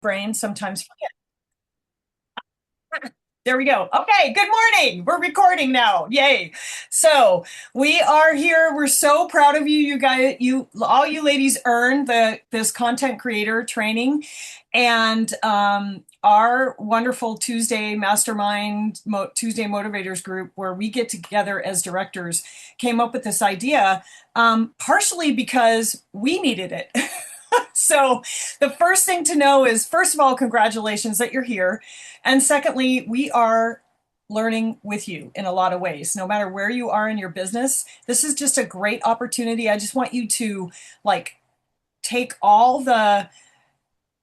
brain sometimes forget. There we go. Okay, good morning. We're recording now. Yay. So we are here. We're so proud of you. You guys, all you ladies earned this content creator training. And our wonderful Tuesday Mastermind Tuesday Motivators group, where we get together as directors, came up with this idea, partially because we needed it. So the first thing to know is, first of all, congratulations that you're here. And secondly, we are learning with you in a lot of ways. No matter where you are in your business, this is just a great opportunity. I just want you to like take all the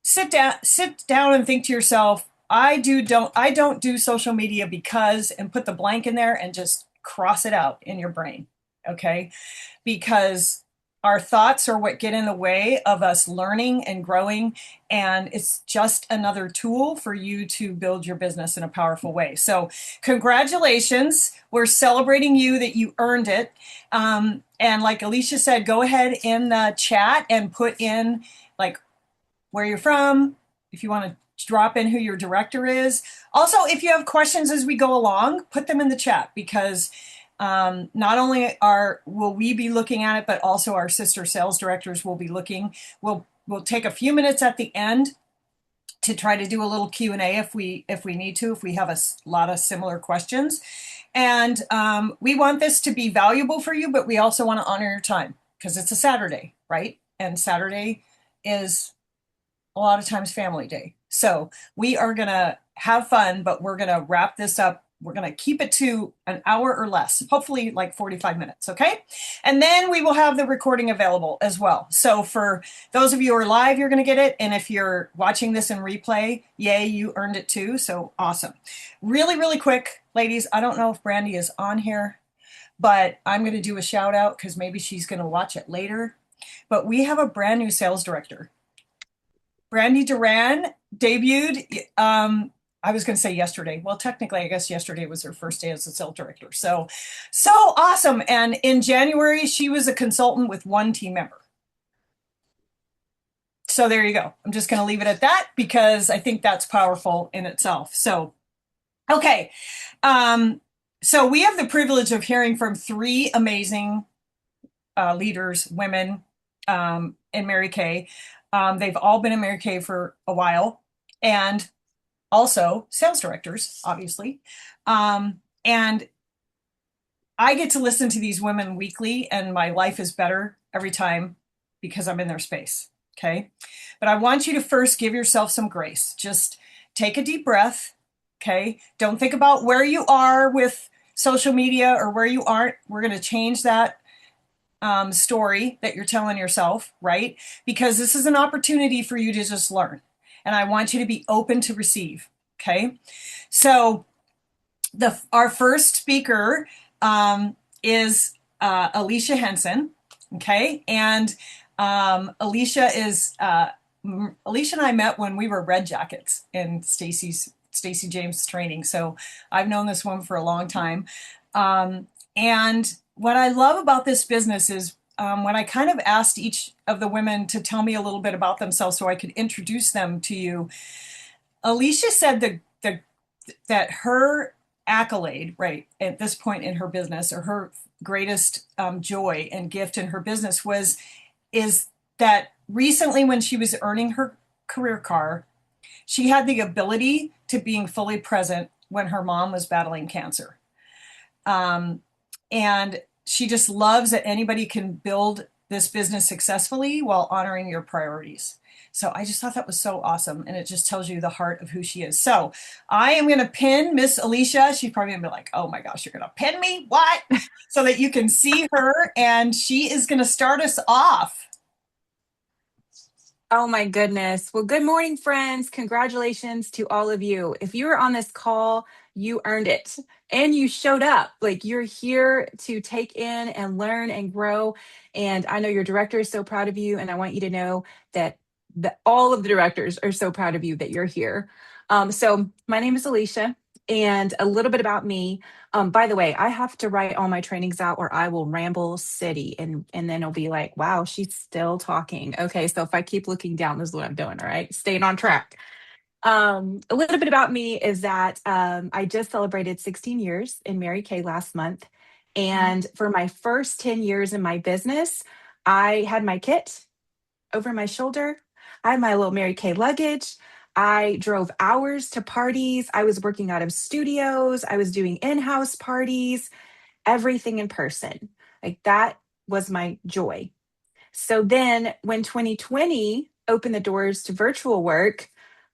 sit down and think to yourself, I don't do social media because, and put the blank in there and just cross it out in your brain. Okay? Because our thoughts are what get in the way of us learning and growing. And it's just another tool for you to build your business in a powerful way. So, congratulations. We're celebrating you that you earned it. And like Alicia said, go ahead in the chat and put in like where you're from, if you want to drop in who your director is. Also, if you have questions as we go along, put them in the chat because not only will we be looking at it, but also our sister sales directors will be looking. We'll take a few minutes at the end to try to do a little Q&A if we need to, if we have a lot of similar questions. And we want this to be valuable for you, but we also want to honor your time because it's a Saturday, right? And Saturday is a lot of times family day. So we are going to have fun, but we're going to wrap this up. We're going to keep it to an hour or less, hopefully like 45 minutes. Okay. And then we will have the recording available as well. So for those of you who are live, you're going to get it. And if you're watching this in replay, yay, you earned it too. So awesome. Really, really quick, ladies. I don't know if Brandy is on here, but I'm going to do a shout out because maybe she's going to watch it later. But we have a brand new sales director. Brandy Duran debuted, I was going to say yesterday. Well, technically, I guess yesterday was her first day as a sales director. So awesome. And in January, she was a consultant with one team member. So there you go. I'm just going to leave it at that because I think that's powerful in itself. So, okay. So we have the privilege of hearing from three amazing leaders, women, in Mary Kay. They've all been in Mary Kay for a while and also sales directors, obviously. And I get to listen to these women weekly, and my life is better every time because I'm in their space. Okay. But I want you to first give yourself some grace. Just take a deep breath. Okay. Don't think about where you are with social media or where you aren't. We're going to change that story that you're telling yourself, right? Because this is an opportunity for you to just learn. And I want you to be open to receive. Okay. So our first speaker is Alicia Henson. Okay. And Alicia and I met when we were Red Jackets in Stacey James training. So I've known this woman for a long time. And what I love about this business is when I kind of asked each of the women to tell me a little bit about themselves so I could introduce them to you, Alicia said that her accolade, right, at this point in her business, or her greatest joy and gift in her business is that recently when she was earning her career car, she had the ability to being fully present when her mom was battling cancer. And she just loves that anybody can build this business successfully while honoring your priorities. So I just thought that was so awesome. And it just tells you the heart of who she is. So I am going to pin Miss Alicia. She's probably going to be like, oh my gosh, you're going to pin me? What? So that you can see her. And she is going to start us off. Oh my goodness. Well, good morning, friends. Congratulations to all of you. If you were on this call, you earned it and you showed up. Like, you're here to take in and learn and grow. And I know your director is so proud of you. And I want you to know that all of the directors are so proud of you that you're here. So my name is Alicia. And a little bit about me. By the way, I have to write all my trainings out or I will ramble city and then it'll be like, wow, she's still talking. Okay, so if I keep looking down, this is what I'm doing, all right? Staying on track. A little bit about me is that I just celebrated 16 years in Mary Kay last month. Mhm. And for my first 10 years in my business, I had my kit over my shoulder. I had my little Mary Kay luggage. I drove hours to parties. I was working out of studios. I was doing in house parties, everything in person. Like that was my joy. So then when 2020 opened the doors to virtual work,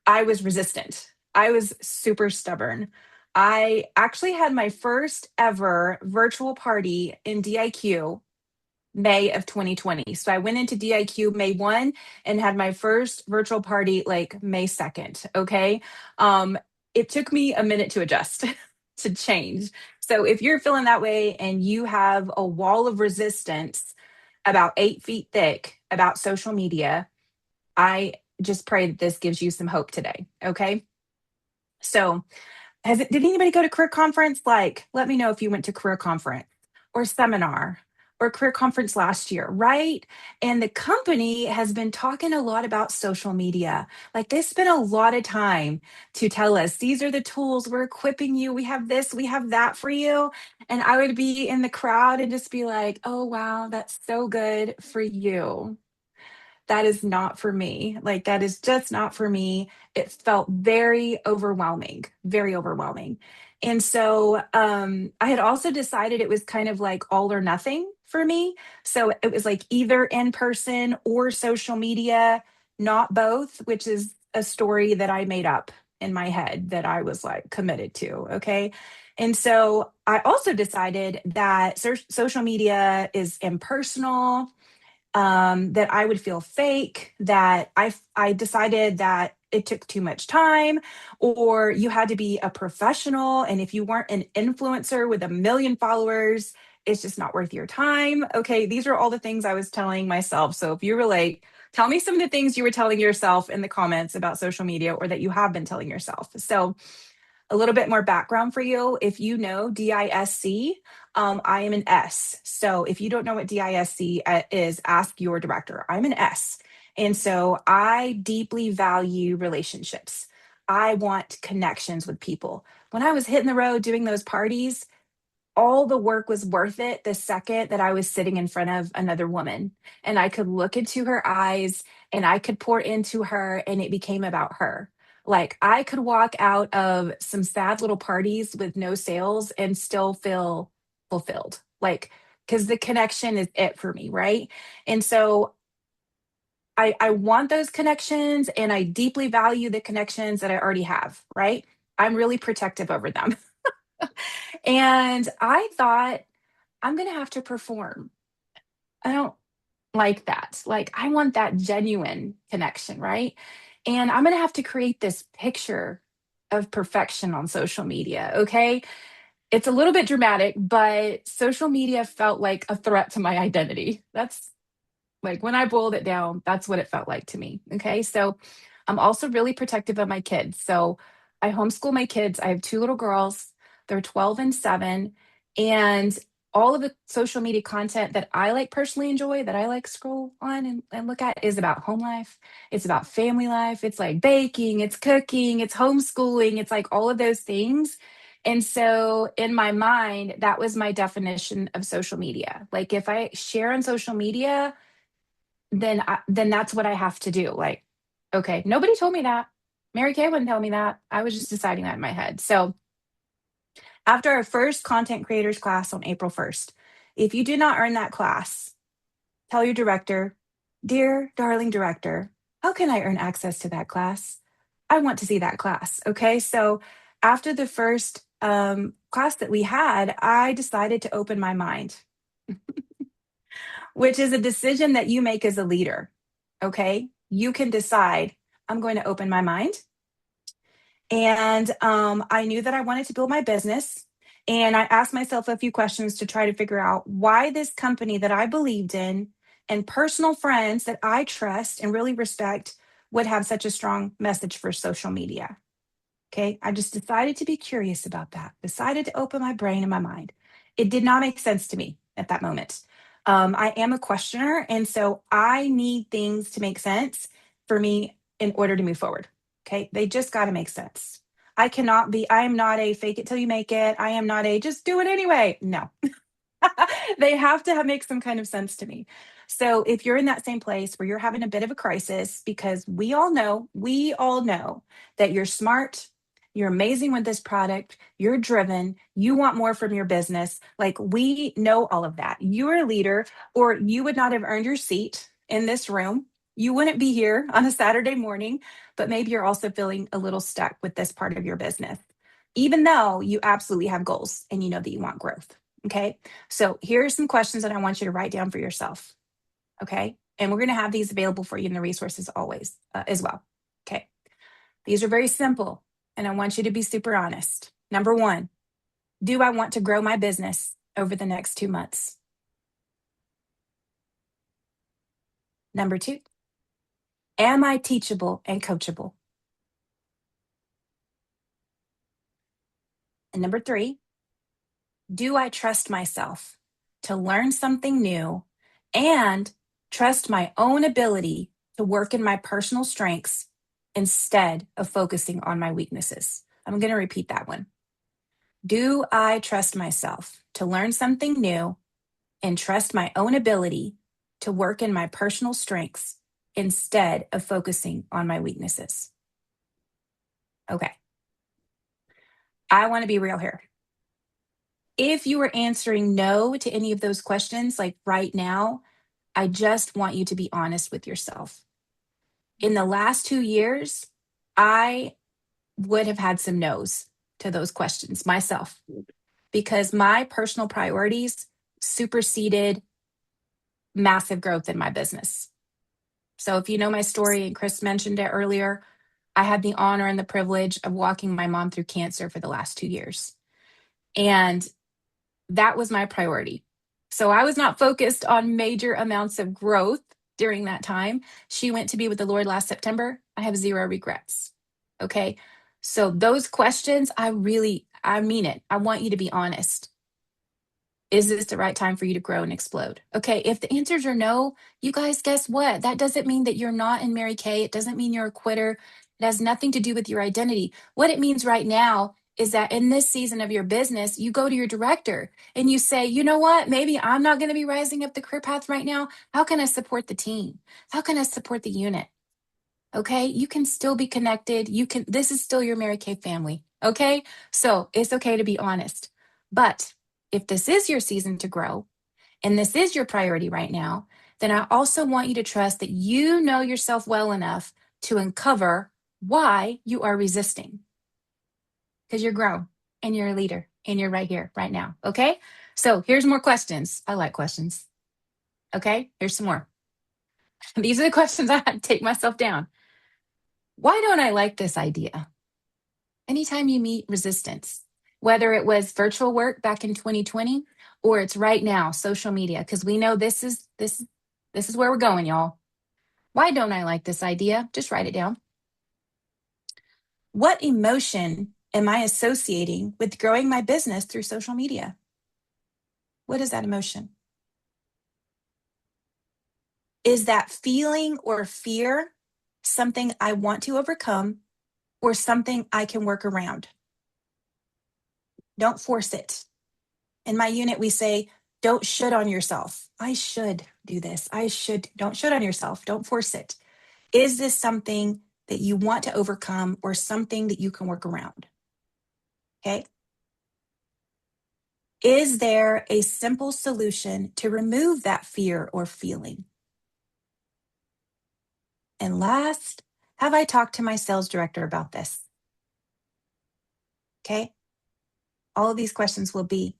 I was resistant. I was super stubborn. I actually had my first ever virtual party in DIQ May of 2020. So I went into DIQ May 1 and had my first virtual party like May 2nd. Okay. Um, it took me a minute to adjust, to change. So if you're feeling that way and you have a wall of resistance about 8 feet thick about social media, I just pray that this gives you some hope today. Okay. So did anybody go to career conference? Like, let me know if you went to career conference or seminar or career conference last year, right? And the company has been talking a lot about social media. Like they spent a lot of time to tell us these are the tools we're equipping you. We have this, we have that for you. And I would be in the crowd and just be like, oh, wow, that's so good for you. That is not for me. Like, that is just not for me. It felt very overwhelming, very overwhelming. And so I had also decided it was kind of like all or nothing for me. So it was like either in person or social media, not both, which is a story that I made up in my head that I was like committed to. Okay. And so I also decided that social media is impersonal, that I would feel fake, that I decided that it took too much time, or you had to be a professional. And if you weren't an influencer with 1 million followers, it's just not worth your time. Okay, these are all the things I was telling myself. So if you relate, tell me some of the things you were telling yourself in the comments about social media or that you have been telling yourself. So a little bit more background for you. If you know DISC, I am an S. So if you don't know what DISC is, ask your director. I'm an S. And so I deeply value relationships. I want connections with people. When I was hitting the road doing those parties, all the work was worth it the second that I was sitting in front of another woman and I could look into her eyes and I could pour into her and it became about her. Like I could walk out of some sad little parties with no sales and still feel fulfilled. Like, because the connection is it for me, right? And so I want those connections and I deeply value the connections that I already have, right? I'm really protective over them. And I thought, I'm going to have to perform. I don't like that. Like, I want that genuine connection, right? And I'm going to have to create this picture of perfection on social media. Okay. It's a little bit dramatic, but social media felt like a threat to my identity. That's like when I boiled it down, that's what it felt like to me. Okay. So I'm also really protective of my kids. So I homeschool my kids. I have two little girls, they're 12 and 7. And all of the social media content that I like personally enjoy, that I like scroll on and look at is about home life. It's about family life. It's like baking, it's cooking, it's homeschooling, it's like all of those things. And so in my mind, that was my definition of social media. Like if I share on social media, then that's what I have to do. Like, okay, nobody told me that. Mary Kay wouldn't tell me that. I was just deciding that in my head. So after our first content creators class on April 1st, if you did not earn that class, tell your director, dear darling director, how can I earn access to that class? I want to see that class. Okay. So after the first class that we had, I decided to open my mind, which is a decision that you make as a leader. Okay. You can decide, I'm going to open my mind. And I knew that I wanted to build my business. And I asked myself a few questions to try to figure out why this company that I believed in and personal friends that I trust and really respect would have such a strong message for social media. Okay. I just decided to be curious about that, decided to open my brain and my mind. It did not make sense to me at that moment. I am a questioner. And so I need things to make sense for me in order to move forward. Okay. They just got to make sense. I am not a fake it till you make it. I am not a just do it anyway. No, they have to make some kind of sense to me. So if you're in that same place where you're having a bit of a crisis, because we all know that you're smart, you're amazing with this product, you're driven, you want more from your business. Like we know all of that. You're a leader, or you would not have earned your seat in this room. You wouldn't be here on a Saturday morning, but maybe you're also feeling a little stuck with this part of your business, even though you absolutely have goals and you know that you want growth. Okay. So here are some questions that I want you to write down for yourself. Okay. And we're going to have these available for you in the resources always as well. Okay. These are very simple, and I want you to be super honest. Number one, do I want to grow my business over the next 2 months? Number two, am I teachable and coachable? And number three, do I trust myself to learn something new and trust my own ability to work in my personal strengths instead of focusing on my weaknesses? I'm going to repeat that one. Do I trust myself to learn something new and trust my own ability to work in my personal strengths instead of focusing on my weaknesses? Okay. I want to be real here. If you are answering no to any of those questions, like right now, I just want you to be honest with yourself. In the last 2 years, I would have had some no's to those questions myself, because my personal priorities superseded massive growth in my business. So if you know my story, and Chris mentioned it earlier, I had the honor and the privilege of walking my mom through cancer for the last 2 years. And that was my priority. So I was not focused on major amounts of growth during that time. She went to be with the Lord last September. I have zero regrets. Okay. So those questions, I mean it. I want you to be honest. Is this the right time for you to grow and explode? Okay. If the answers are no, you guys, guess what? That doesn't mean that you're not in Mary Kay. It doesn't mean you're a quitter. It has nothing to do with your identity. What it means right now is that in this season of your business, you go to your director and you say, you know what? Maybe I'm not going to be rising up the career path right now. How can I support the team? How can I support the unit? Okay. You can still be connected. This is still your Mary Kay family. Okay. So it's okay to be honest. But if this is your season to grow and this is your priority right now, then I also want you to trust that you know yourself well enough to uncover why you are resisting. Because you're grown and you're a leader and you're right here, right now. Okay. So here's more questions. I like questions. Okay. Here's some more. These are the questions I had to take myself down. Why don't I like this idea? Anytime you meet resistance, whether it was virtual work back in 2020 or it's right now, social media, because we know this is where we're going, y'all. Why don't I like this idea? Just write it down. What emotion am I associating with growing my business through social media? What is that emotion? Is that feeling or fear something I want to overcome or something I can work around? Don't force it. In my unit, we say, don't should on yourself. I should do this. Don't should on yourself. Don't force it. Is this something that you want to overcome or something that you can work around? Okay. Is there a simple solution to remove that fear or feeling? And last, have I talked to my sales director about this? Okay. All of these questions will be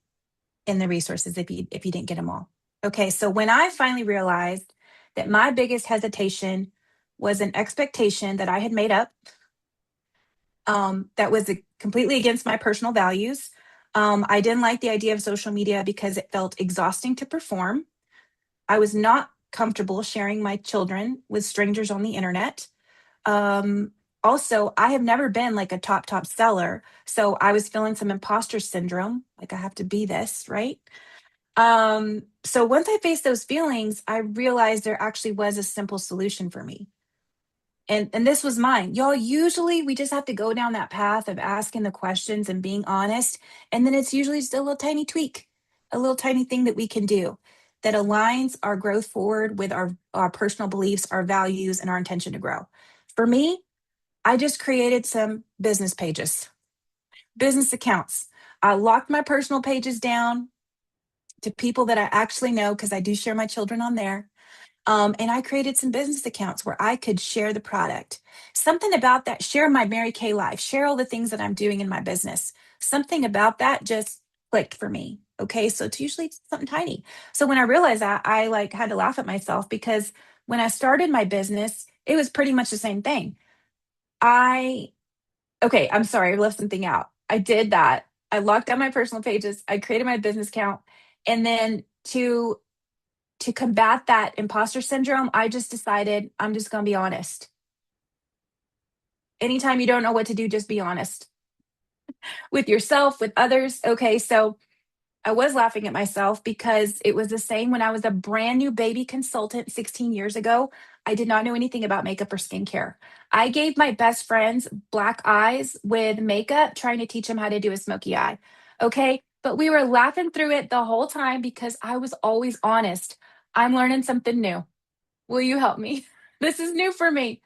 in the resources if you didn't get them all. Okay, so when I finally realized that my biggest hesitation was an expectation that I had made up, that was completely against my personal values. I didn't like the idea of social media because it felt exhausting to perform. I was not comfortable sharing my children with strangers on the internet. Also, I have never been like a top seller. So I was feeling some imposter syndrome, like I have to be this, right? So once I faced those feelings, I realized there actually was a simple solution for me. And this was mine. Y'all, usually we just have to go down that path of asking the questions and being honest. And then it's usually just a little tiny tweak, a little tiny thing that we can do that aligns our growth forward with our personal beliefs, our values, and our intention to grow. For me, I just created some business pages, business accounts. I locked my personal pages down to people that I actually know because I do share my children on there. And I created some business accounts where I could share the product. Something about that, share my Mary Kay life, share all the things that I'm doing in my business. Something about that just clicked for me. Okay. So it's usually something tiny. So when I realized that, I like had to laugh at myself because when I started my business, it was pretty much the same thing. I, okay, I'm sorry, I left something out. I did that. I locked down my personal pages. I created my business account. And then to combat that imposter syndrome, I just decided I'm just going to be honest. Anytime you don't know what to do, just be honest with yourself, with others. Okay, so I was laughing at myself because it was the same when I was a brand new baby consultant 16 years ago. I did not know anything about makeup or skincare. I gave my best friends black eyes with makeup, trying to teach them how to do a smoky eye. Okay, but we were laughing through it the whole time because I was always honest. I'm learning something new. Will you help me? This is new for me.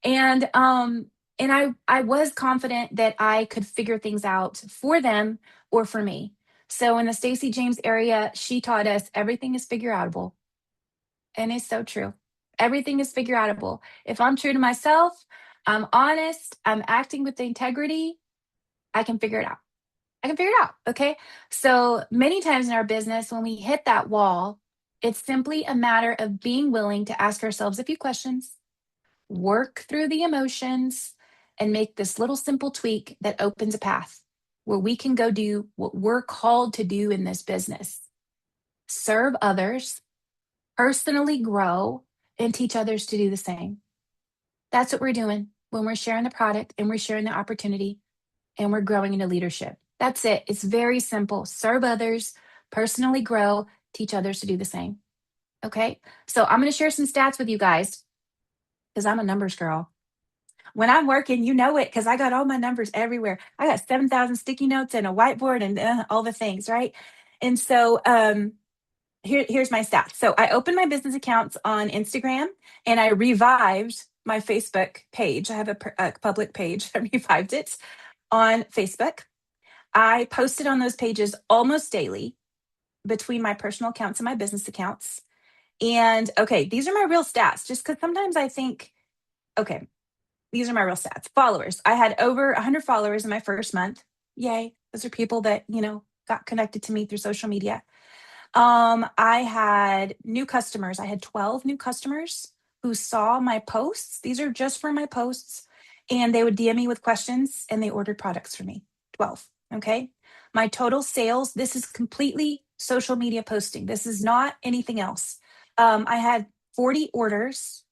And I was confident that I could figure things out for them or for me. So in the Stacey James area, she taught us everything is figure outable. And it's so true. Everything is figure outable. If I'm true to myself, I'm honest, I'm acting with integrity, I can figure it out. I can figure it out. Okay. So many times in our business, when we hit that wall, it's simply a matter of being willing to ask ourselves a few questions, work through the emotions, and make this little simple tweak that opens a path where we can go do what we're called to do in this business: serve others, personally grow, and teach others to do the same. That's what we're doing when we're sharing the product and we're sharing the opportunity and we're growing into leadership. That's it. It's very simple. Serve others, personally grow, teach others to do the same. Okay. So I'm going to share some stats with you guys because I'm a numbers girl. When I'm working, you know it because I got all my numbers everywhere. I got 7,000 sticky notes and a whiteboard and all the things, right? And so here's my stats. So I opened my business accounts on Instagram and I revived my Facebook page. I have a public page. I revived it on Facebook. I posted on those pages almost daily between my personal accounts and my business accounts. And okay, these are my real stats just because sometimes I think, okay, these are my real stats. Followers. I had over 100 followers in my first month. Yay. Those are people that, got connected to me through social media. I had new customers. I had 12 new customers who saw my posts. These are just for my posts. And they would DM me with questions and they ordered products for me. 12. Okay. My total sales, this is completely social media posting. This is not anything else. I had 40 orders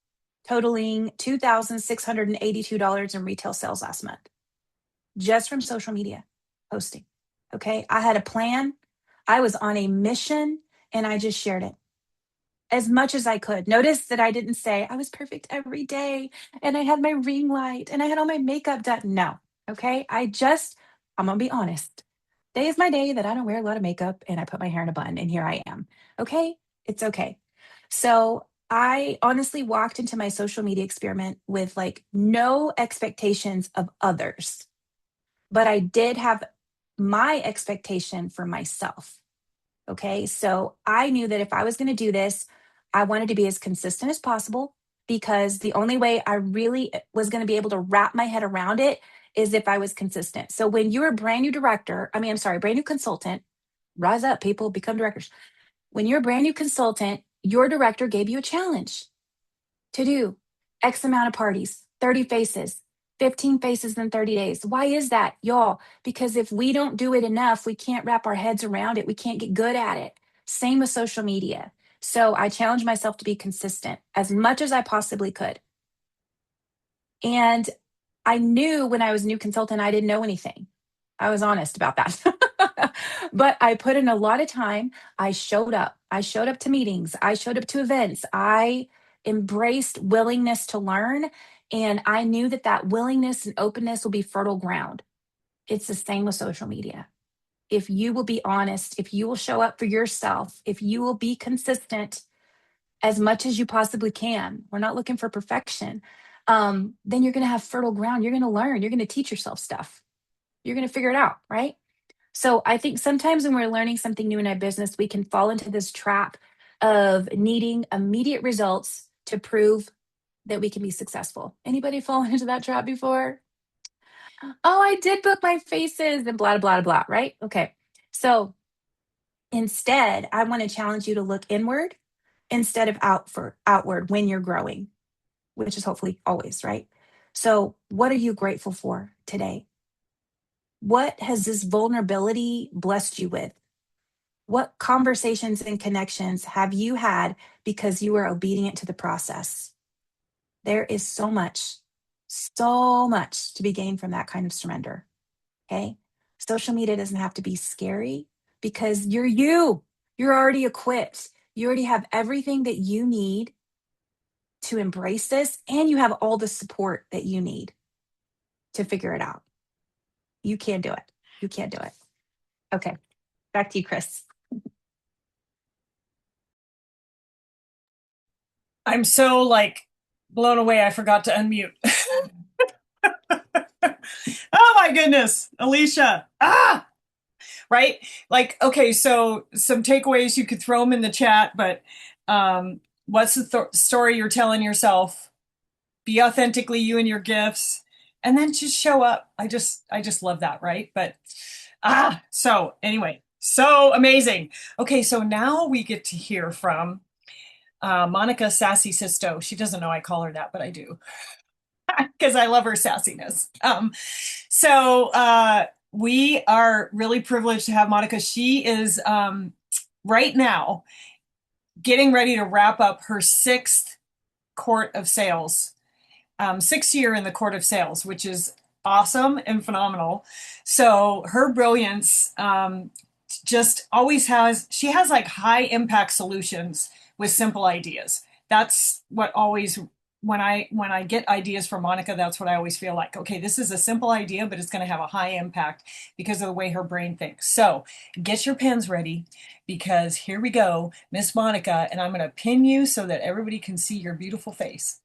totaling $2,682 in retail sales last month, just from social media posting. Okay. I had a plan. I was on a mission and I just shared it as much as I could. Notice that I didn't say I was perfect every day and I had my ring light and I had all my makeup done. No. Okay. I'm going to be honest. Day is my day that I don't wear a lot of makeup and I put my hair in a bun and here I am. Okay. It's okay. So I honestly walked into my social media experiment with like no expectations of others, but I did have my expectation for myself. Okay. So I knew that if I was going to do this, I wanted to be as consistent as possible because the only way I really was going to be able to wrap my head around it is if I was consistent. So when you're a brand new director, I mean, I'm sorry, brand new consultant, rise up, people, become directors. When you're a brand new consultant, your director gave you a challenge to do X amount of parties, 30 faces, 15 faces in 30 days. Why is that, y'all? Because if we don't do it enough, we can't wrap our heads around it. We can't get good at it. Same with social media. So I challenged myself to be consistent as much as I possibly could. And I knew when I was a new consultant, I didn't know anything. I was honest about that. But I put in a lot of time. I showed up. I showed up to meetings. I showed up to events. I embraced willingness to learn. And I knew that that willingness and openness will be fertile ground. It's the same with social media. If you will be honest, if you will show up for yourself, if you will be consistent as much as you possibly can, we're not looking for perfection, then you're going to have fertile ground. You're going to learn. You're going to teach yourself stuff. You're going to figure it out, right? So I think sometimes when we're learning something new in our business, we can fall into this trap of needing immediate results to prove that we can be successful. Anybody fallen into that trap before? Oh, I did book my faces and blah, blah, blah, blah, right? Okay. So instead, I want to challenge you to look inward instead of outward when you're growing, which is hopefully always, right? So what are you grateful for today? What has this vulnerability blessed you with? What conversations and connections have you had because you were obedient to the process? There is so much to be gained from that kind of surrender. Okay. Social media doesn't have to be scary because you're you. You're already equipped. You already have everything that you need to embrace this, and you have all the support that you need to figure it out. You can do it. You can do it. Okay. Back to you, Chris. I'm so like blown away. I forgot to unmute. Oh my goodness, Alicia. Right? Like, okay, so some takeaways you could throw them in the chat, but what's the story you're telling yourself? Be authentically you and your gifts, and then just show up. I just love that, right? But so anyway, so amazing. Okay, so now we get to hear from Monica Sassy Sisto. She doesn't know I call her that, but I do because I love her sassiness. So we are really privileged to have Monica. She is right now getting ready to wrap up her sixth court of sales, sixth year in the court of sales, which is awesome and phenomenal. So her brilliance just always she has like high impact solutions with simple ideas. That's what always when I get ideas from Monica, that's what I always feel like. Okay, this is a simple idea, but it's going to have a high impact because of the way her brain thinks. So get your pens ready because here we go, Miss Monica, and I'm going to pin you so that everybody can see your beautiful face.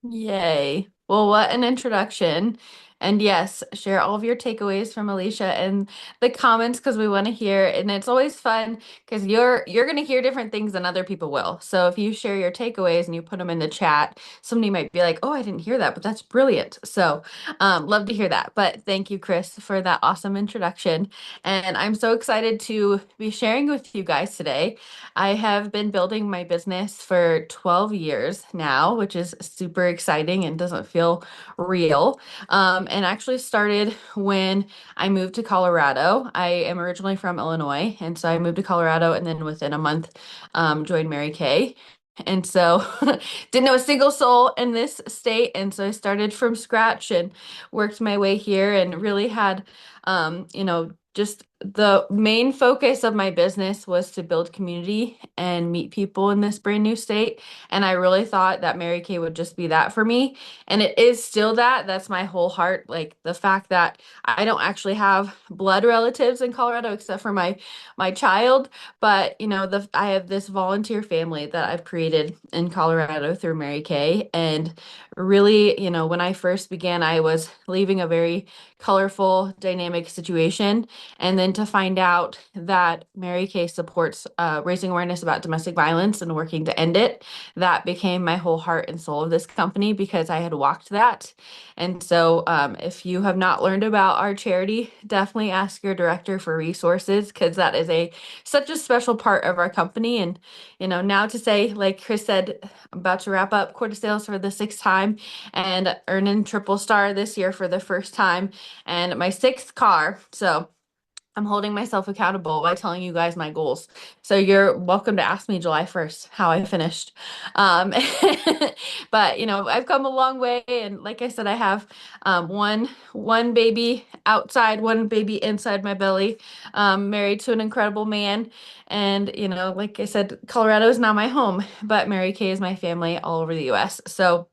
Yay. Well, what an introduction. And yes, share all of your takeaways from Alicia in the comments because we want to hear. And it's always fun because you're going to hear different things than other people will. So if you share your takeaways and you put them in the chat, somebody might be like, "Oh, I didn't hear that, but that's brilliant." So love to hear that. But thank you, Chris, for that awesome introduction. And I'm so excited to be sharing with you guys today. I have been building my business for 12 years now, which is super exciting and doesn't feel real. And actually started when I moved to Colorado. I am originally from Illinois, and so I moved to Colorado, and then within a month, joined Mary Kay. And so didn't know a single soul in this state. And so I started from scratch and worked my way here and really had, just the main focus of my business was to build community and meet people in this brand new state. And I really thought that Mary Kay would just be that for me. And it is still that. That's my whole heart. Like the fact that I don't actually have blood relatives in Colorado except for my child. But I have this volunteer family that I've created in Colorado through Mary Kay. And really, when I first began, I was leaving a very colorful, dynamic situation. And then to find out that Mary Kay supports raising awareness about domestic violence and working to end it, that became my whole heart and soul of this company because I had walked that. And so if you have not learned about our charity, definitely ask your director for resources because that is such a special part of our company. And, now to say, like Chris said, I'm about to wrap up quarter sales for the sixth time and earning triple star this year for the first time and my sixth car. So I'm holding myself accountable by telling you guys my goals. So you're welcome to ask me July 1st how I finished. Um, but I've come a long way, and like I said, I have one baby outside, one baby inside my belly. Married to an incredible man, and like I said, Colorado is now my home, but Mary Kay is my family all over the U.S. So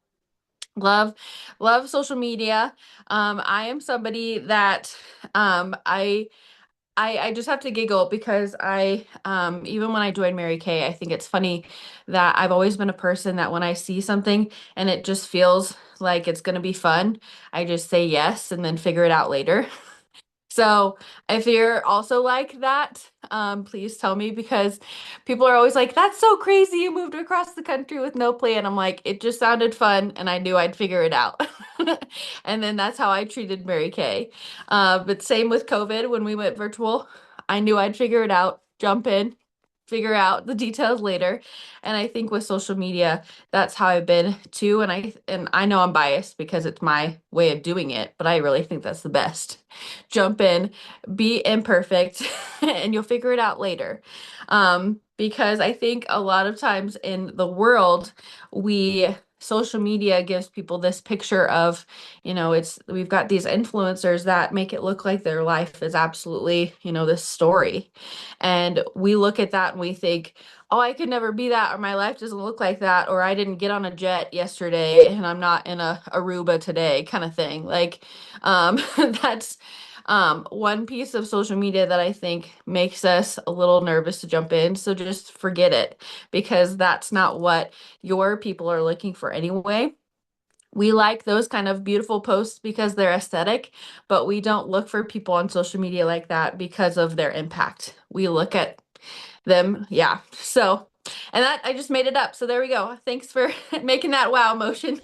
love social media. I am somebody that I just have to giggle because even when I joined Mary Kay, I think it's funny that I've always been a person that when I see something and it just feels like it's going to be fun, I just say yes and then figure it out later. So if you're also like that, please tell me, because people are always like, that's so crazy. You moved across the country with no plan. I'm like, it just sounded fun and I knew I'd figure it out. And then that's how I treated Mary Kay. But same with COVID when we went virtual. I knew I'd figure it out, jump in, figure out the details later. And I think with social media, that's how I've been too. And I know I'm biased because it's my way of doing it, but I really think that's the best. Jump in, be imperfect, and you'll figure it out later. Because I think a lot of times in the world, social media gives people this picture of, we've got these influencers that make it look like their life is absolutely, this story. And we look at that and we think, oh, I could never be that, or my life doesn't look like that, or I didn't get on a jet yesterday and I'm not in a Aruba today, kind of thing. Like, that's one piece of social media that I think makes us a little nervous to jump in. So just forget it, because that's not what your people are looking for anyway. We like those kind of beautiful posts because they're aesthetic, but we don't look for people on social media like that because of their impact. We look at them. Yeah. So, and that I just made it up. So there we go. Thanks for making that wow motion.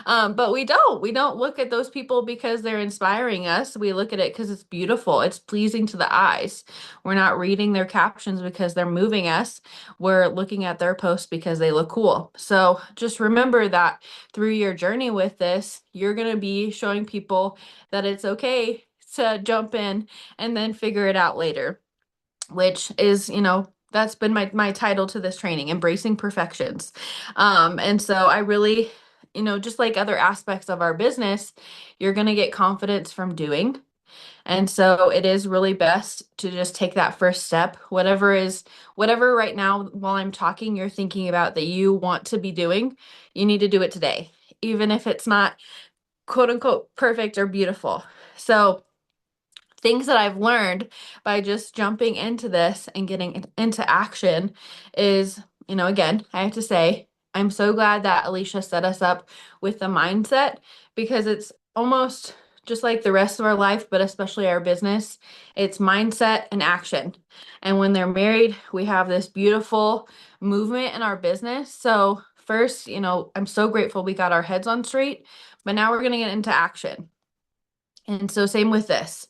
But we don't look at those people because they're inspiring us. We look at it because it's beautiful. It's pleasing to the eyes. We're not reading their captions because they're moving us. We're looking at their posts because they look cool. So just remember that through your journey with this, you're going to be showing people that it's okay to jump in and then figure it out later, which is, that's been my title to this training, Embracing Perfections. And so I really, just like other aspects of our business, you're going to get confidence from doing. And so it is really best to just take that first step, whatever right now while I'm talking, you're thinking about that you want to be doing, you need to do it today, even if it's not quote unquote perfect or beautiful. So things that I've learned by just jumping into this and getting into action is, again, I have to say, I'm so glad that Alicia set us up with the mindset, because it's almost just like the rest of our life, but especially our business. It's mindset and action. And when they're married, we have this beautiful movement in our business. So first, I'm so grateful we got our heads on straight, but now we're going to get into action. And so same with this.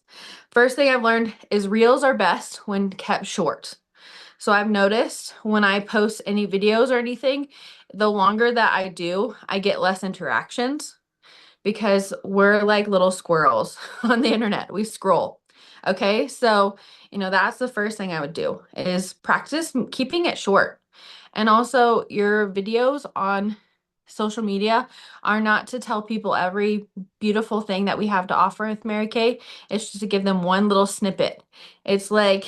First thing I've learned is reels are best when kept short. So I've noticed when I post any videos or anything, the longer that I do, I get less interactions, because we're like little squirrels on the internet. We scroll. Okay. So, that's the first thing I would do is practice keeping it short. And also, your videos on social media are not to tell people every beautiful thing that we have to offer with Mary Kay. It's just to give them one little snippet. It's like,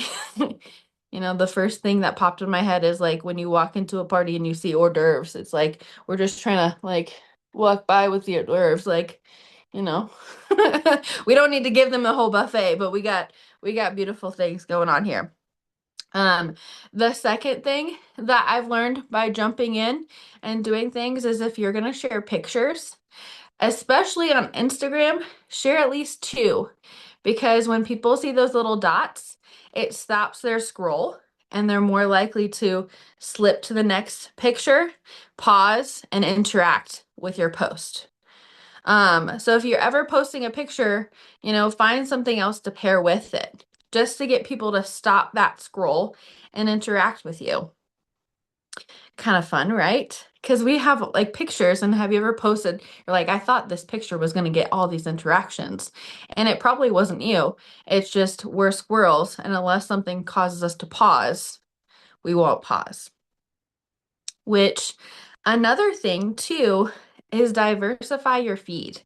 the first thing that popped in my head is like when you walk into a party and you see hors d'oeuvres. It's like we're just trying to like walk by with the hors d'oeuvres, like, we don't need to give them the whole buffet, but we got beautiful things going on here. The second thing that I've learned by jumping in and doing things is, if you're going to share pictures, especially on Instagram, share at least two, because when people see those little dots, it stops their scroll and they're more likely to slip to the next picture, pause, and interact with your post. So if you're ever posting a picture, find something else to pair with it, just to get people to stop that scroll and interact with you. Kind of fun, right? Because we have like pictures, and have you ever posted, you're like, I thought this picture was going to get all these interactions, and it probably wasn't you. It's just we're squirrels, and unless something causes us to pause, we won't pause. Which another thing too is diversify your feed,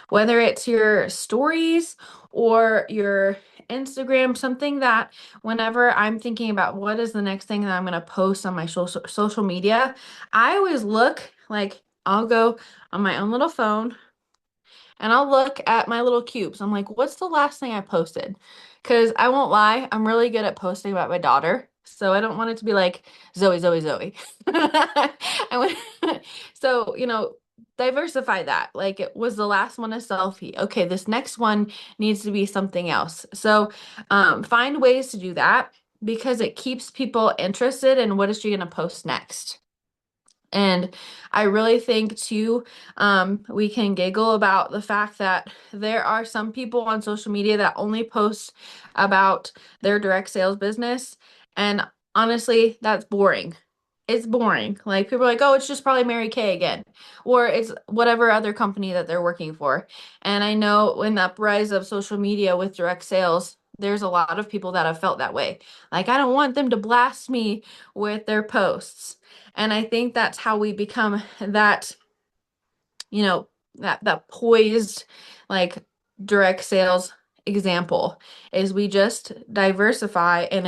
whether it's your stories or your Instagram, something that whenever I'm thinking about what is the next thing that I'm going to post on my social media, I always look like I'll go on my own little phone and I'll look at my little cubes. I'm like, what's the last thing I posted? Because I won't lie, I'm really good at posting about my daughter. So I don't want it to be like Zoe, Zoe, Zoe. I want, so, diversify that. Like it was the last one a selfie. Okay, this next one needs to be something else. So find ways to do that because it keeps people interested in what is she going to post next. And I really think too, we can giggle about the fact that there are some people on social media that only post about their direct sales business. And honestly, that's boring. It's boring. Like people are like, oh, it's just probably Mary Kay again, or it's whatever other company that they're working for. And I know in the uprise of social media with direct sales, there's a lot of people that have felt that way. Like, I don't want them to blast me with their posts. And I think that's how we become that, that poised, like direct sales example is we just diversify and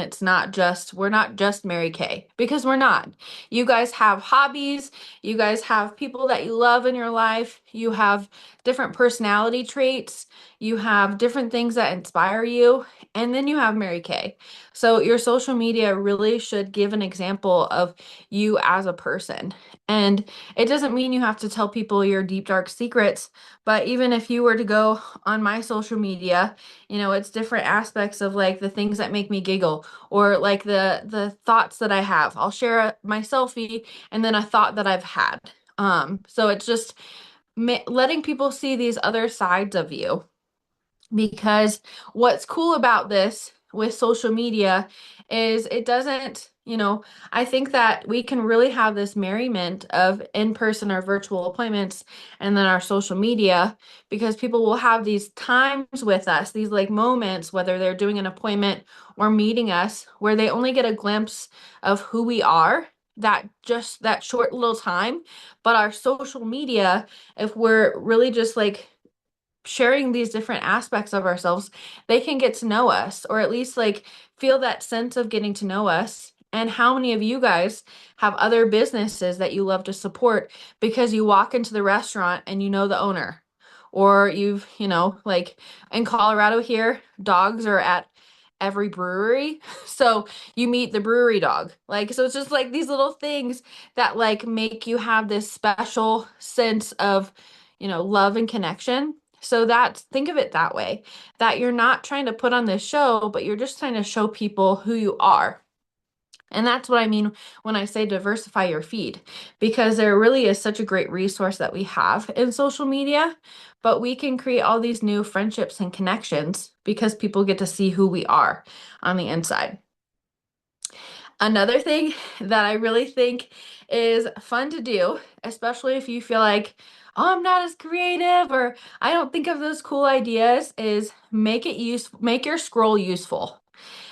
we're not just Mary Kay because we're not. You guys have hobbies, you guys have people that you love in your life, you have different personality traits, you have different things that inspire you, and then you have Mary Kay. So your social media really should give an example of you as a person. And it doesn't mean you have to tell people your deep, dark secrets, but even if you were to go on my social media, it's different aspects of like the things that make me giggle or like the thoughts that I have. I'll share my selfie and then a thought that I've had. So it's just letting people see these other sides of you because what's cool about this with social media is it doesn't, I think that we can really have this merriment of in-person or virtual appointments and then our social media because people will have these times with us, these like moments, whether they're doing an appointment or meeting us, where they only get a glimpse of who we are that short little time. But our social media, if we're really just like sharing these different aspects of ourselves, they can get to know us or at least like feel that sense of getting to know us. And how many of you guys have other businesses that you love to support because you walk into the restaurant and you know the owner? Or like in Colorado here, dogs are at every brewery. So you meet the brewery dog. Like, so it's just like these little things that like make you have this special sense of, love and connection. So think of it that way, that you're not trying to put on this show, but you're just trying to show people who you are. And that's what I mean when I say diversify your feed, because there really is such a great resource that we have in social media, but we can create all these new friendships and connections because people get to see who we are on the inside. Another thing that I really think is fun to do, especially if you feel like, oh, I'm not as creative or I don't think of those cool ideas, is make your scroll useful.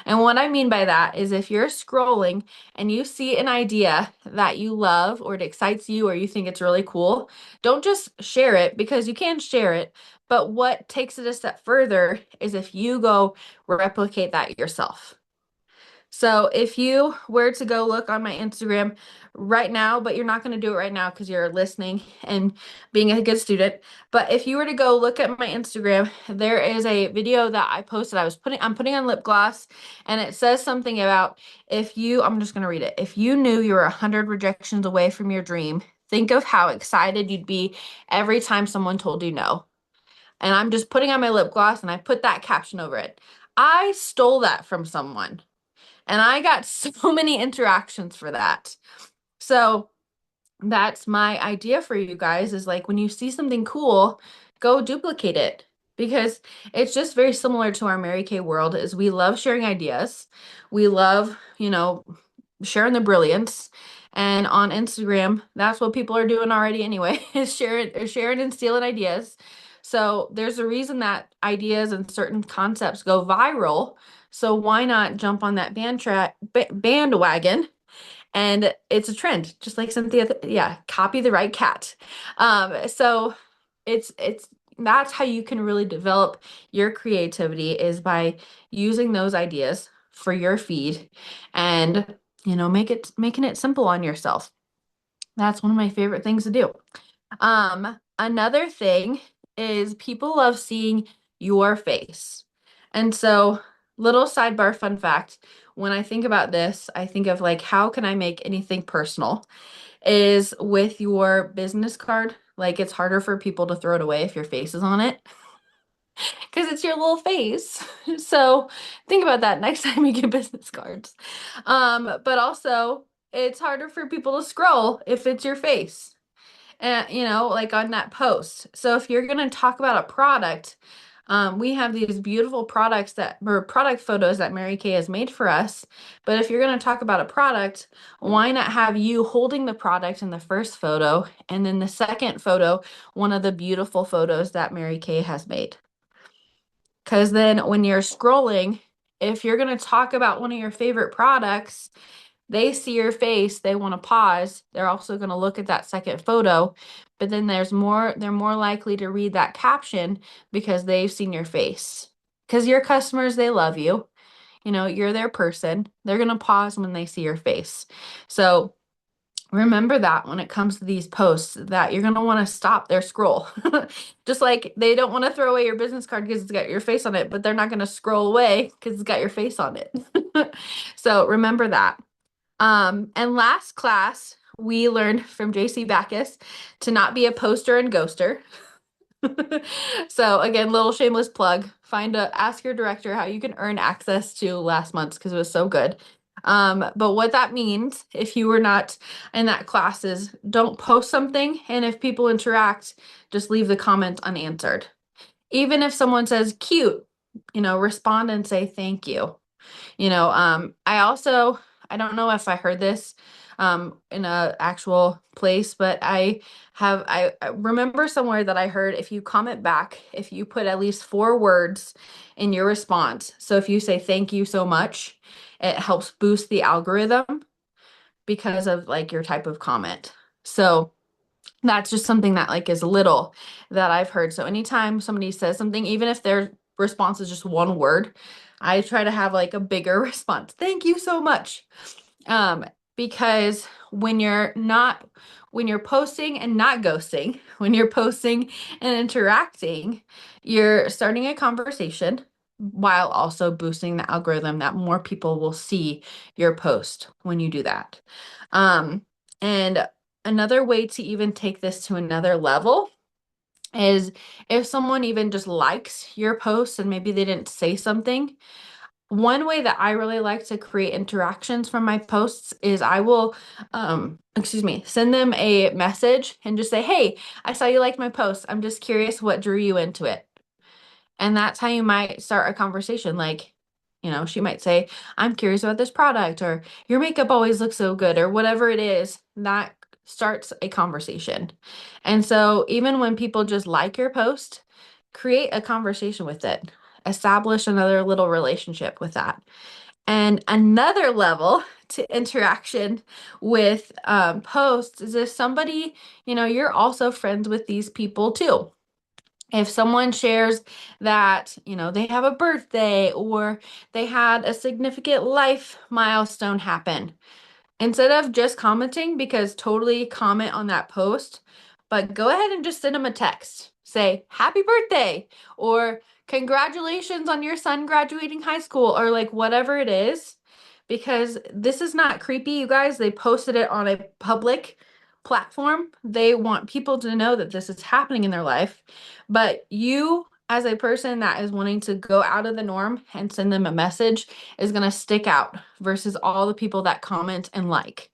And what I mean by that is if you're scrolling and you see an idea that you love or it excites you or you think it's really cool, don't just share it because you can share it. But what takes it a step further is if you go replicate that yourself. So if you were to go look on my Instagram right now, but you're not going to do it right now because you're listening and being a good student. But if you were to go look at my Instagram, there is a video that I posted. I'm putting on lip gloss and it says something about I'm just going to read it. If you knew you were 100 rejections away from your dream, think of how excited you'd be every time someone told you no. And I'm just putting on my lip gloss and I put that caption over it. I stole that from someone. And I got so many interactions for that. So that's my idea for you guys is like when you see something cool, go duplicate it because it's just very similar to our Mary Kay world is we love sharing ideas. We love, sharing the brilliance. And on Instagram, that's what people are doing already anyway, is sharing and stealing ideas. So there's a reason that ideas and certain concepts go viral. So why not jump on that bandwagon? And it's a trend, just like Cynthia. Yeah, copy the right cat. So it's that's how you can really develop your creativity, is by using those ideas for your feed, and making it simple on yourself. That's one of my favorite things to do. Another thing is people love seeing your face. And so, little sidebar fun fact, when I think about this, I think of like, how can I make anything personal? Is with your business card. Like, it's harder for people to throw it away if your face is on it because it's your little face. So, think about that next time you get business cards. But also, it's harder for people to scroll if it's your face, and like on that post. So if you're going to talk about a product, we have these beautiful products that or product photos that Mary Kay has made for us. But if you're going to talk about a product, why not have you holding the product in the first photo, and then the second photo, one of the beautiful photos that Mary Kay has made? Because then when you're scrolling, if you're going to talk about one of your favorite products, they see your face, they want to pause. They're also going to look at that second photo, but then they're more likely to read that caption because they've seen your face. Because your customers, they love you. You're their person. They're going to pause when they see your face. So remember that when it comes to these posts, that you're going to want to stop their scroll. Just like they don't want to throw away your business card because it's got your face on it, but they're not going to scroll away because it's got your face on it. So remember that. And last class, we learned from JC Backus to not be a poster and ghoster. So again, little shameless plug. Ask your director how you can earn access to last month's, because it was so good. But what that means, if you were not in that class, is don't post something, and if people interact, just leave the comment unanswered. Even if someone says cute, respond and say thank you. I don't know if I heard this in a actual place, but I remember somewhere that I heard, if you comment back, if you put at least 4 words in your response. So if you say thank you so much, it helps boost the algorithm because of like your type of comment. So that's just something that like is little that I've heard. So anytime somebody says something, even if their response is just 1 word, I try to have like a bigger response. Thank you so much. Because when you're posting and not ghosting, when you're posting and interacting, you're starting a conversation while also boosting the algorithm that more people will see your post when you do that. And another way to even take this to another level is if someone even just likes your post and maybe they didn't say something. One way that I really like to create interactions from my posts is I will, send them a message and just say, hey, I saw you liked my post. I'm just curious what drew you into it. And that's how you might start a conversation. Like, she might say, I'm curious about this product, or your makeup always looks so good, or whatever it is, that starts a conversation. And so even when people just like your post, create a conversation with it, establish another little relationship with that. And another level to interaction with posts is if somebody, you're also friends with these people too. If someone shares that, they have a birthday or they had a significant life milestone happen, instead of just commenting, because totally comment on that post, but go ahead and just send them a text. Say, happy birthday, or congratulations on your son graduating high school, or like whatever it is, because this is not creepy, you guys. They posted it on a public platform. They want people to know that this is happening in their life. But you, as a person that is wanting to go out of the norm and send them a message, is going to stick out versus all the people that comment and like.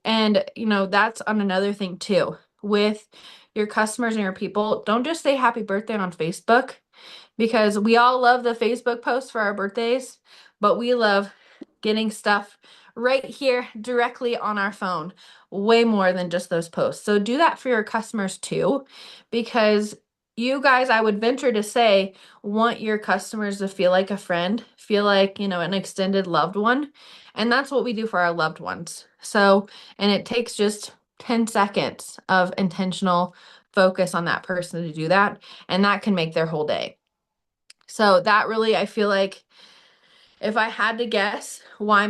And, that's on another thing too. With your customers and your people, don't just say happy birthday on Facebook, because we all love the Facebook posts for our birthdays, but we love getting stuff right here directly on our phone, way more than just those posts. So do that for your customers too, because you guys, I would venture to say, want your customers to feel like a friend, feel like, an extended loved one. And that's what we do for our loved ones. So, and it takes just 10 seconds of intentional focus on that person to do that. And that can make their whole day. So that really, I feel like, if I had to guess why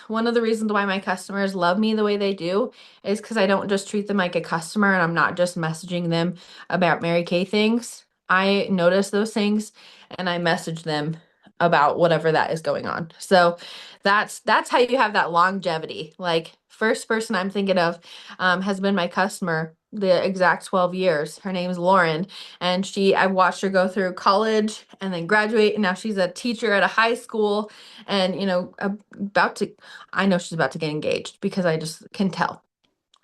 one of the reasons why my customers love me the way they do is because I don't just treat them like a customer and I'm not just messaging them about Mary Kay things. I notice those things and I message them about whatever that is going on. So that's how you have that longevity. Like, first person I'm thinking of has been my customer the exact 12 years. Her name is Lauren, and I watched her go through college and then graduate, and now she's a teacher at a high school, and I know she's about to get engaged because I just can tell.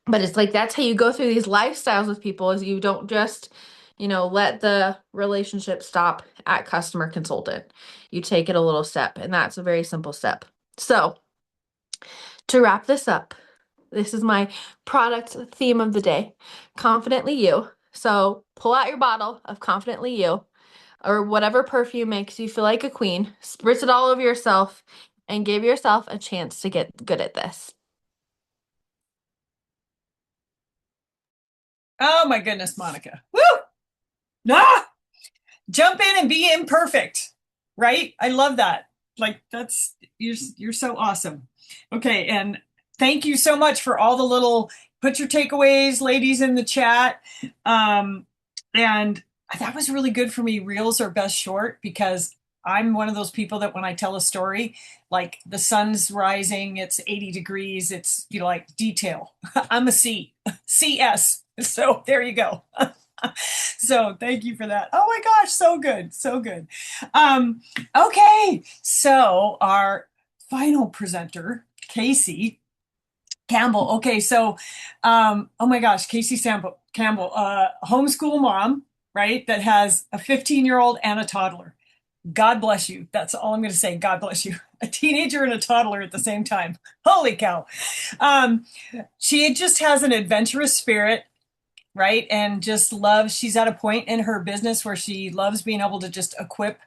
But it's like, that's how you go through these lifestyles with people, is you don't just let the relationship stop at customer consultant. You take it a little step, and that's a very simple step. So to wrap this up, this is my product theme of the day, Confidently You. So pull out your bottle of Confidently You, or whatever perfume makes you feel like a queen, spritz it all over yourself, and give yourself a chance to get good at this. Oh my goodness, Monica. Woo! Ah! Jump in and be imperfect, right? I love that. Like, you're so awesome. Okay, and thank you so much for all the little put your takeaways, ladies, in the chat. And that was really good for me. Reels are best short, because I'm one of those people that when I tell a story, like the sun's rising, it's 80 degrees, it's like detail. I'm a CS. So there you go. So thank you for that. Oh my gosh, so good, so good. Okay, so our final presenter, Casey Campbell. Okay, so oh my gosh, Casey Campbell, homeschool mom, right? That has a 15-year-old and a toddler. God bless you. That's all I'm going to say. God bless you. A teenager and a toddler at the same time. Holy cow. She just has an adventurous spirit, right? And just loves, she's at a point in her business where she loves being able to just equip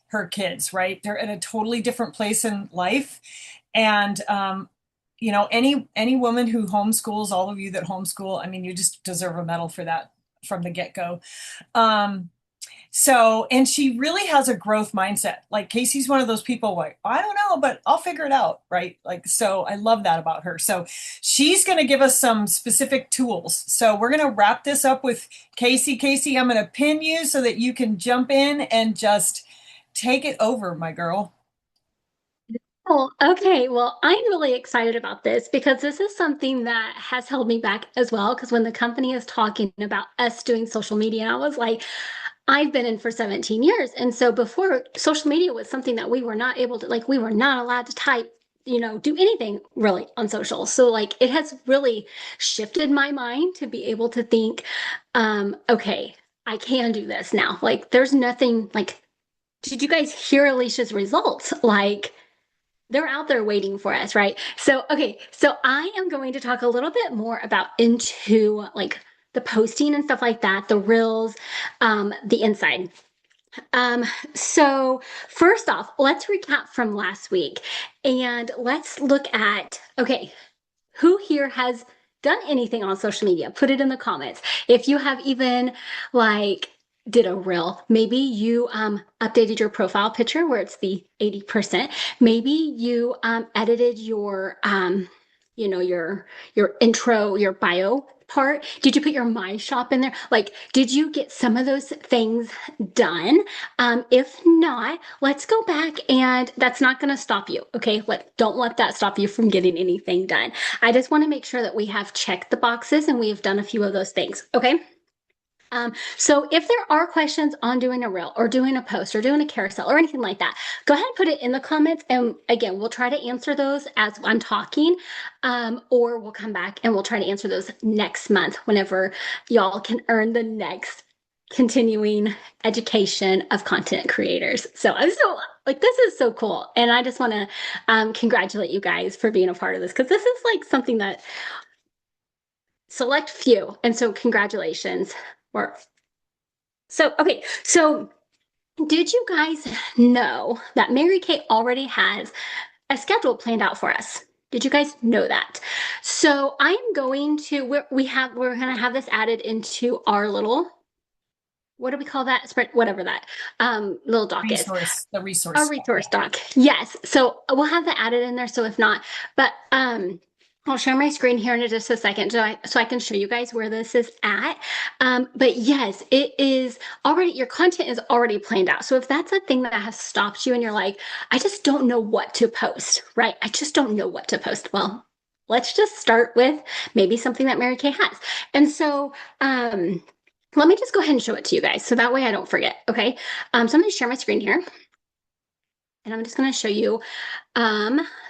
her kids, right? They're at a totally different place in life. And, any woman who homeschools, all of you that homeschool, I mean, you just deserve a medal for that from the get-go. And she really has a growth mindset. Like, Casey's one of those people like, I don't know, but I'll figure it out, right? Like, so I love that about her. So she's going to give us some specific tools. So we're going to wrap this up with Casey. Casey, I'm going to pin you so that you can jump in and just take it over, my girl. Oh, okay. Well, I'm really excited about this because this is something that has held me back as well. Because when the company is talking about us doing social media, I was like, I've been in for 17 years. And so before, social media was something that we were not able to, like, we were not allowed to type, do anything really on social. So, like, it has really shifted my mind to be able to think, okay, I can do this now. Like, there's nothing like, did you guys hear Alicia's results? Like, they're out there waiting for us, right? So, okay, so I am going to talk a little bit more about into like the posting and stuff like that, the reels, the inside. So first off, let's recap from last week and let's look at, okay, who here has done anything on social media? Put it in the comments. If you have even like did a reel, maybe you updated your profile picture where it's the 80%. Maybe you edited your your intro, your bio part. Did you put your My Shop in there? Like, did you get some of those things done? If not, let's go back, and that's not going to stop you. Okay, don't let that stop you from getting anything done. I just want to make sure that we have checked the boxes and we have done a few of those things. Okay. So if there are questions on doing a reel or doing a post or doing a carousel or anything like that, go ahead and put it in the comments. And again, we'll try to answer those as I'm talking, or we'll come back and we'll try to answer those next month whenever y'all can earn the next continuing education of content creators. So I'm so Like, this is so cool. And I just want to congratulate you guys for being a part of this because this is like something that select few. And so, congratulations. Or so, okay. So, did you guys know that Mary Kay already has a schedule planned out for us? Did you guys know that? So I'm going to we're going to have this added into our little, what do we call that? Spread, whatever that little doc is. The resource. A resource doc. Yes. So we'll have that added in there. So if not, but I'll share my screen here in just a second so I can show you guys where this is at. But yes, it is already, your content is already planned out. So if that's a thing that has stopped you and you're like, I just don't know what to post, right? I just don't know what to post. Well, let's just start with maybe something that Mary Kay has. And so, let me just go ahead and show it to you guys. So that way I don't forget. Okay. So I'm going to share my screen here. And I'm just going to show you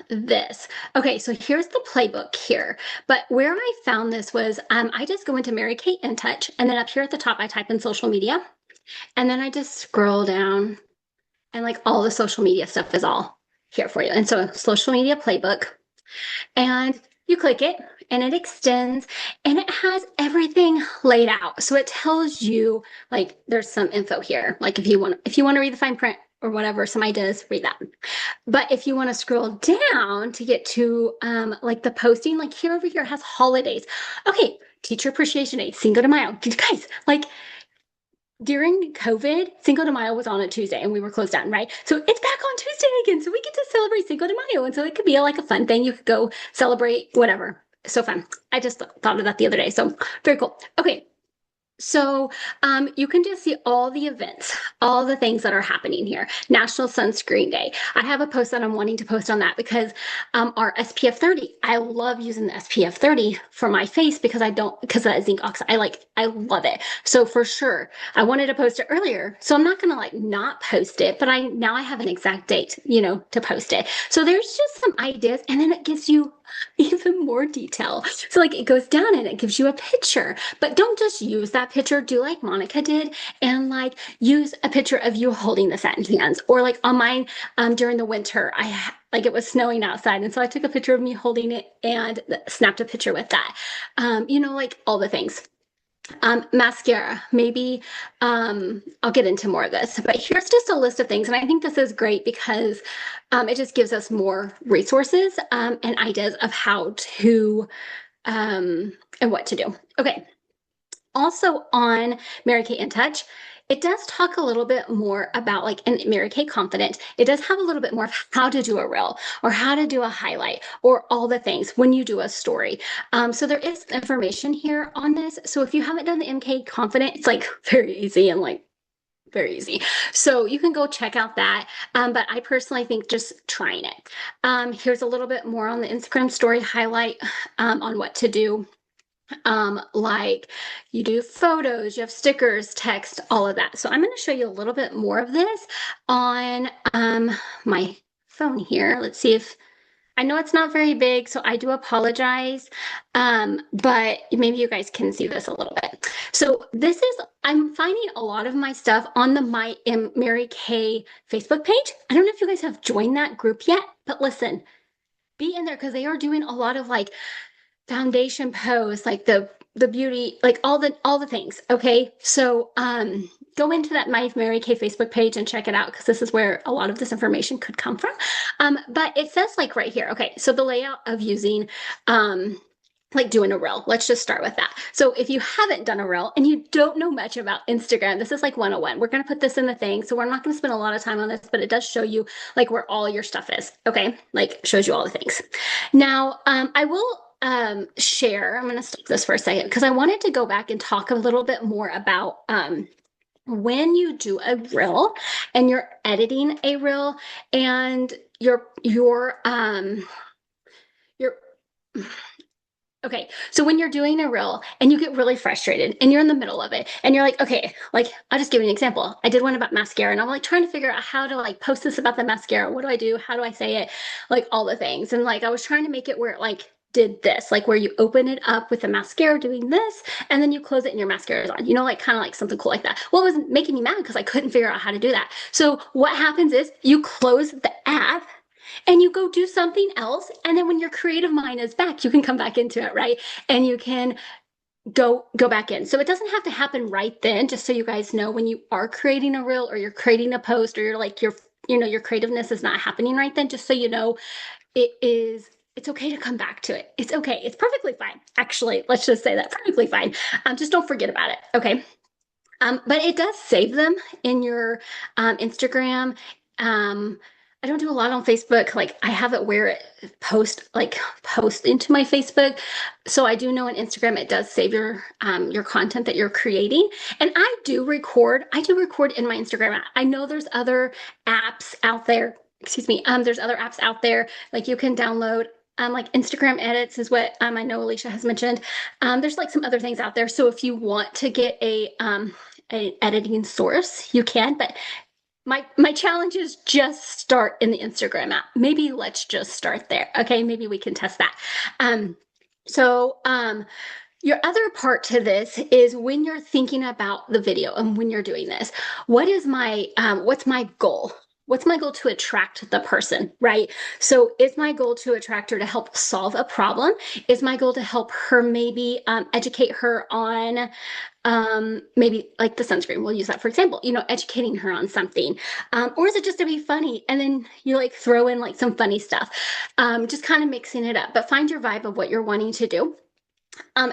this. Okay, so here's the playbook here. But where I found this was I just go into Mary Kay InTouch, and then up here at the top, I type in social media. And then I just scroll down, and like all the social media stuff is all here for you. And so social media playbook, and you click it and it extends and it has everything laid out. So it tells you like there's some info here. Like if you want to read the fine print or whatever, some ideas, read that. But if you want to scroll down to get to like the posting, like here over here has holidays. Okay, Teacher Appreciation Day, Cinco de Mayo. Guys, like during COVID, Cinco de Mayo was on a Tuesday and we were closed down, right? So it's back on Tuesday again. So we get to celebrate Cinco de Mayo. And so it could be like a fun thing. You could go celebrate whatever. So fun. I just thought of that the other day. So very cool. Okay. So you can just see all the events, all the things that are happening here. National Sunscreen Day. I have a post that I'm wanting to post on that because our SPF 30. I love using the SPF 30 for my face because because of that zinc oxide. I love it. So for sure, I wanted to post it earlier. So I'm not going to like not post it, but now I have an exact date, to post it. So there's just some ideas, and then it gives you even more detail. So like it goes down and it gives you a picture, but don't just use that picture. Do like Monica did and like use a picture of you holding the satin hands, or like on mine during the winter, like it was snowing outside. And so I took a picture of me holding it and snapped a picture with that. Like all the things. Mascara, maybe I'll get into more of this, but here's just a list of things. And I think this is great because it just gives us more resources and ideas of how to and what to do. Okay. Also on Mary Kay InTouch, it does talk a little bit more about like in Mary Kay Confident. It does have a little bit more of how to do a reel or how to do a highlight or all the things when you do a story. So there is information here on this. So if you haven't done the MK Confident, it's like very easy and like very easy. So you can go check out that. But I personally think just trying it. Here's a little bit more on the Instagram story highlight on what to do. Like you do photos, you have stickers, text, all of that. So I'm going to show you a little bit more of this on my phone here. Let's see if I know it's not very big, so I do apologize. But maybe you guys can see this a little bit. So I'm finding a lot of my stuff on the My Mary Kay Facebook page. I don't know if you guys have joined that group yet, but listen, be in there because they are doing a lot of like foundation posts, like the beauty, like all the things. Okay. So go into that My Mary Kay Facebook page and check it out because this is where a lot of this information could come from. But it says like right here, okay, so the layout of using like doing a reel. Let's just start with that. So if you haven't done a reel and you don't know much about Instagram, this is like 101. We're going to put this in the thing. So we're not going to spend a lot of time on this, but it does show you like where all your stuff is. Okay. Like shows you all the things. Now, I will share, I'm going to stop this for a second because I wanted to go back and talk a little bit more about when you do a reel and you're editing a reel and you're okay, so when you're doing a reel and you get really frustrated and you're in the middle of it and you're like, okay, like I'll just give you an example. I did one about mascara and I'm like trying to figure out how to like post this about the mascara. What do I do? How do I say it? Like all the things. And like I was trying to make it where like did this, like where you open it up with the mascara doing this, and then you close it and your mascara is on, you know, like kind of like something cool like that. Well, it was making me mad because I couldn't figure out how to do that. So what happens is you close the app and you go do something else. And then when your creative mind is back, you can come back into it, right? And you can go back in. So it doesn't have to happen right then, just so you guys know, when you are creating a reel or you're creating a post or you're like your creativeness is not happening right then, just so you know, it's okay to come back to it. It's okay. It's perfectly fine. Actually, let's just say that perfectly fine. Just don't forget about it. Okay. But it does save them in your Instagram. I don't do a lot on Facebook. Like I have it where it post into my Facebook. So I do know on Instagram it does save your content that you're creating. And I do record. I do record in my Instagram app. I know there's other apps out there. Excuse me. There's other apps out there like you can download. Like Instagram edits is what I know Alicia has mentioned. There's like some other things out there. So if you want to get an editing source, you can. But my challenge is just start in the Instagram app. Maybe let's just start there. Okay, maybe we can test that. So your other part to this is when you're thinking about the video and when you're doing this, what's my goal? What's my goal to attract the person, right? So is my goal to attract her to help solve a problem? Is my goal to help her maybe educate her on maybe like the sunscreen? We'll use that for example, educating her on something. Or is it just to be funny? And then you like throw in like some funny stuff, just kind of mixing it up, but find your vibe of what you're wanting to do.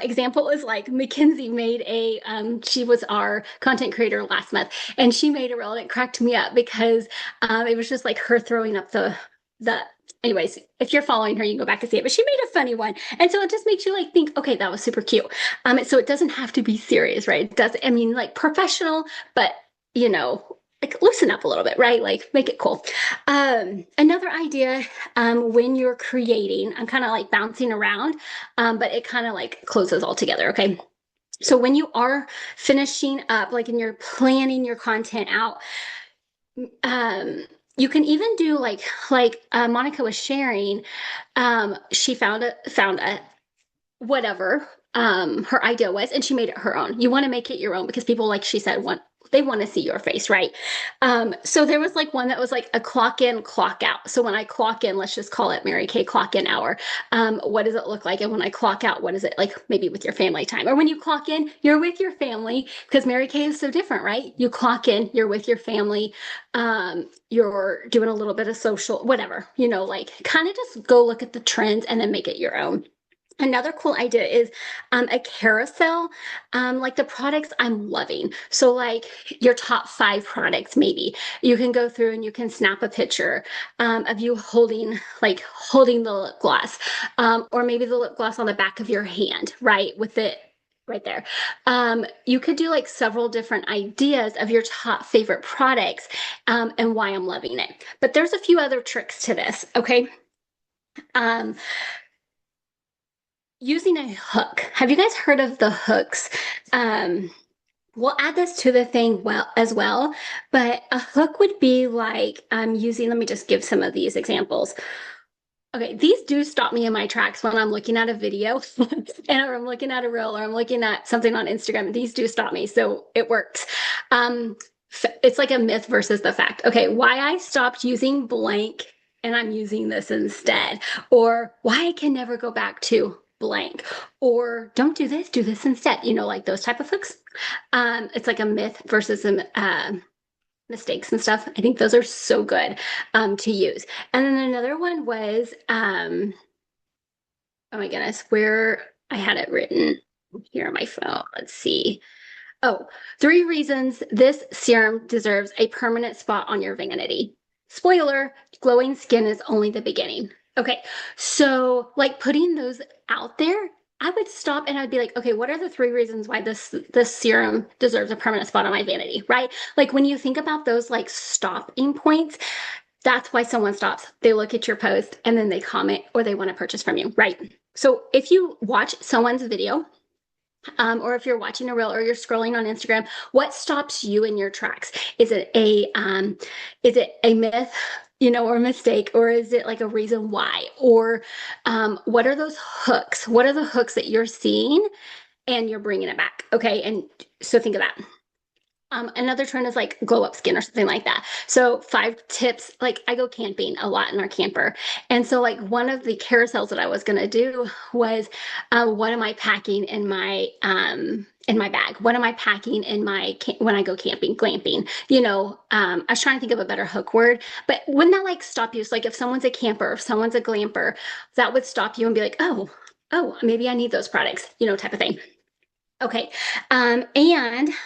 Example is like Mackenzie made she was our content creator last month, and she made a reel and it cracked me up because it was just like her throwing up the anyways, if you're following her, you can go back and see it, but she made a funny one. And so it just makes you like think, okay, that was super cute. So it doesn't have to be serious, right? It does, I mean, like professional, but like loosen up a little bit, right? Like make it cool. Another idea, when you're creating, I'm kind of like bouncing around, but it kind of like closes all together. Okay. So when you are finishing up, like, and you're planning your content out, you can even do like Monica was sharing, she found a whatever her idea was, and she made it her own. You want to make it your own because people, like she said, they want to see your face, right? So there was like one that was like a clock in, clock out. So when I clock in, let's just call it Mary Kay clock in hour. What does it look like? And when I clock out, what is it like? Maybe with your family time, or when you clock in, you're with your family, because Mary Kay is so different, right? You clock in, you're with your family. You're doing a little bit of social, whatever, like kind of just go look at the trends and then make it your own. Another cool idea is a carousel, like the products I'm loving. So like your top 5 products, maybe you can go through and you can snap a picture of you holding the lip gloss, or maybe the lip gloss on the back of your hand, right? With it right there. You could do like several different ideas of your top favorite products, and why I'm loving it. But there's a few other tricks to this, okay? Using a hook. Have you guys heard of the hooks? We'll add this to the thing as well, but a hook would be like using, let me just give some of these examples. Okay, these do stop me in my tracks when I'm looking at a video or I'm looking at a reel or I'm looking at something on Instagram. These do stop me, so it works. It's like a myth versus the fact. Okay, why I stopped using blank and I'm using this instead, or why I can never go back to blank, or don't do this instead, like those type of hooks. It's like a myth versus mistakes and stuff. I think those are so good to use. And then another one was oh my goodness, where I had it written here on my phone. Let's see. Oh, 3 reasons this serum deserves a permanent spot on your vanity. Spoiler, glowing skin is only the beginning. Okay, so like putting those out there, I would stop and I'd be like, okay, what are the 3 reasons why this serum deserves a permanent spot on my vanity, right? Like when you think about those like stopping points, that's why someone stops. They look at your post and then they comment or they want to purchase from you, right? So if you watch someone's video, or if you're watching a reel or you're scrolling on Instagram, what stops you in your tracks? Is it a myth or a mistake, or is it like a reason why? Or what are those hooks? What are the hooks that you're seeing and you're bringing it back? Okay. And so think of that. Another trend is like glow up skin or something like that. So 5 tips, like I go camping a lot in our camper. And so like one of the carousels that I was going to do was, what am I packing in my bag? What am I packing in when I go camping, glamping? I was trying to think of a better hook word, but wouldn't that like stop you? So like if someone's a camper, if someone's a glamper, that would stop you and be like, oh, maybe I need those products, type of thing. Okay. And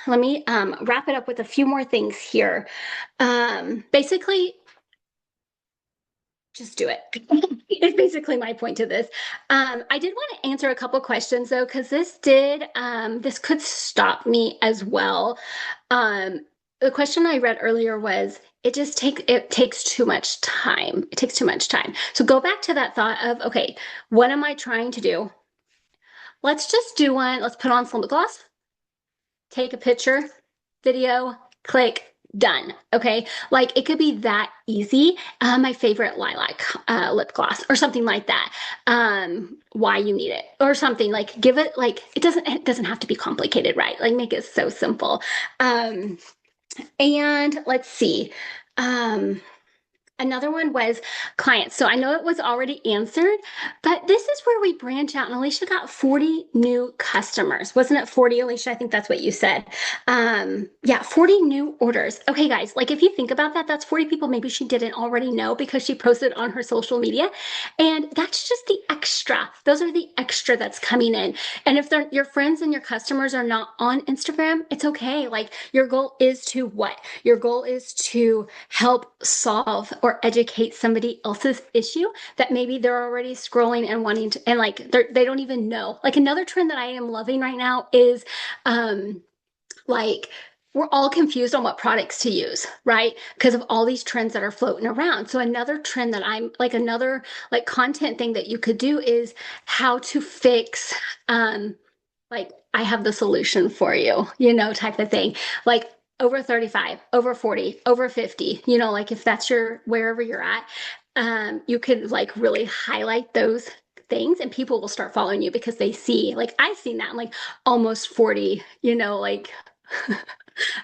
let me wrap it up with a few more things here. Basically, just do it. It's basically my point to this. I did want to answer a couple questions though, because this could stop me as well. The question I read earlier was, it takes too much time. It takes too much time. So go back to that thought of, okay, what am I trying to do? Let's just do one. Let's put on some lip gloss, take a picture, video, click, done. Okay. Like it could be that easy. My favorite lilac lip gloss or something like that. Why you need it or something like give it like it doesn't have to be complicated, right? Like make it so simple. And let's see. Another one was clients. So I know it was already answered, but this is where we branch out. And Alicia got 40 new customers. Wasn't it 40, Alicia? I think that's what you said. Yeah, 40 new orders. Okay, guys, like if you think about that, that's 40 people maybe she didn't already know because she posted on her social media. And that's just the extra. Those are the extra that's coming in. And if your friends and your customers are not on Instagram, it's okay. Like your goal is to what? Your goal is to help solve or educate somebody else's issue that maybe they're already scrolling and wanting to, and like they don't even know. Like another trend that I am loving right now is like we're all confused on what products to use, right? Because of all these trends that are floating around. So another trend that I'm like another like content thing that you could do is how to fix like I have the solution for you, type of thing. Like over 35, over 40, over 50, like if that's wherever you're at, you could like really highlight those things and people will start following you because they see, like I've seen that in like almost 40, like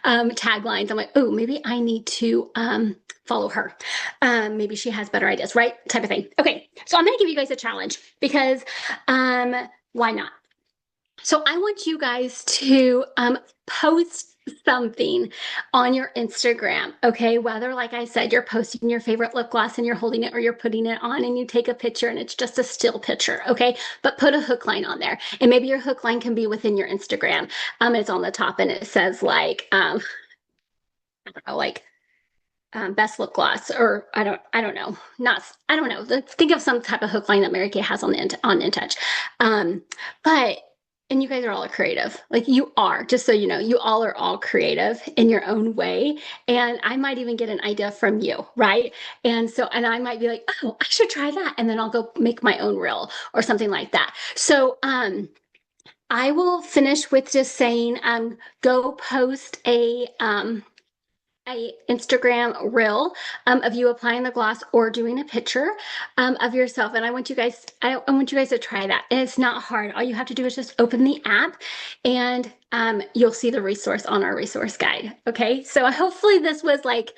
taglines. I'm like, oh, maybe I need to follow her. Maybe she has better ideas, right? Type of thing. Okay, so I'm gonna give you guys a challenge because why not? So I want you guys to post something on your Instagram, okay? Whether, like I said, you're posting your favorite lip gloss and you're holding it or you're putting it on and you take a picture and it's just a still picture, okay? But put a hook line on there. And maybe your hook line can be within your Instagram. It's on the top and it says like, I don't know, like best lip gloss or I don't know. I don't know. Let's think of some type of hook line that Mary Kay has on InTouch. But and you guys are all creative. Like you are, just so you know, you all are all creative in your own way. And I might even get an idea from you, right? And I might be like, oh, I should try that. And then I'll go make my own reel or something like that. So I will finish with just saying, go post a Instagram reel of you applying the gloss or doing a picture of yourself. And I want you guys to try that. And it's not hard. All you have to do is just open the app and you'll see the resource on our resource guide. Okay. So hopefully this was like,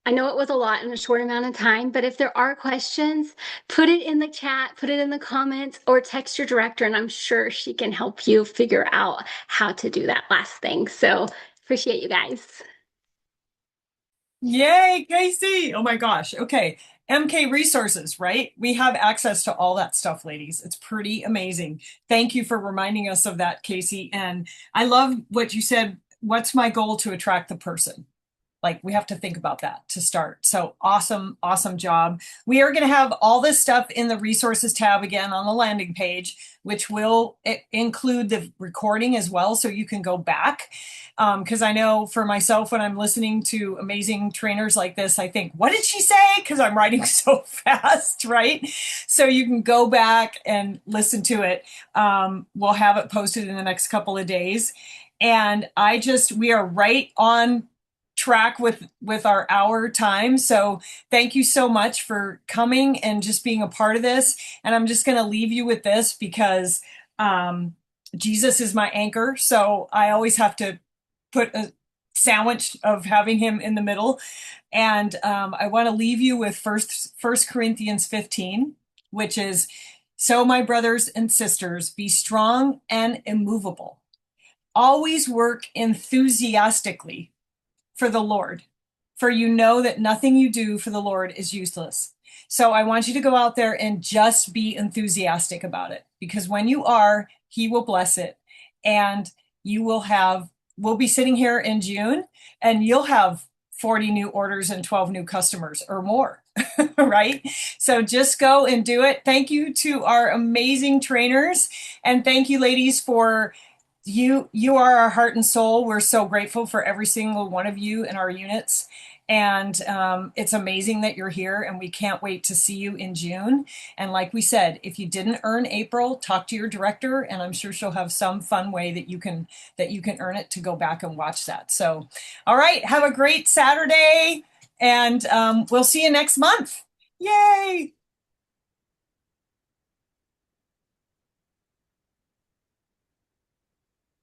I know it was a lot in a short amount of time, but if there are questions, put it in the chat, put it in the comments, or text your director, and I'm sure she can help you figure out how to do that last thing. So appreciate you guys. Yay, Casey. Oh my gosh. Okay. MK Resources, right? We have access to all that stuff, ladies. It's pretty amazing. Thank you for reminding us of that, Casey. And I love what you said. What's my goal to attract the person? Like we have to think about that to start. So awesome, awesome job. We are going to have all this stuff in the resources tab again on the landing page, which will include the recording as well. So you can go back. Because I know for myself, when I'm listening to amazing trainers like this, I think, what did she say? Because I'm writing so fast, right? So you can go back and listen to it. We'll have it posted in the next couple of days. And we are right on track with our hour time. So thank you so much for coming and just being a part of this. And I'm just going to leave you with this because Jesus is my anchor. So I always have to put a sandwich of having him in the middle. And I want to leave you with First Corinthians 15, which is, so my brothers and sisters, be strong and immovable. Always work enthusiastically for the Lord, for you know that nothing you do for the Lord is useless. So I want you to go out there and just be enthusiastic about it, because when you are, he will bless it. And we'll be sitting here in June and you'll have 40 new orders and 12 new customers or more, right? So just go and do it. Thank you to our amazing trainers. And thank you, ladies, for you are our heart and soul. We're so grateful for every single one of you in our units. And it's amazing that you're here, and we can't wait to see you in June. And like we said, if you didn't earn April, talk to your director, and I'm sure she'll have some fun way that you can earn it to go back and watch that. So, all right, have a great Saturday, and we'll see you next month. Yay!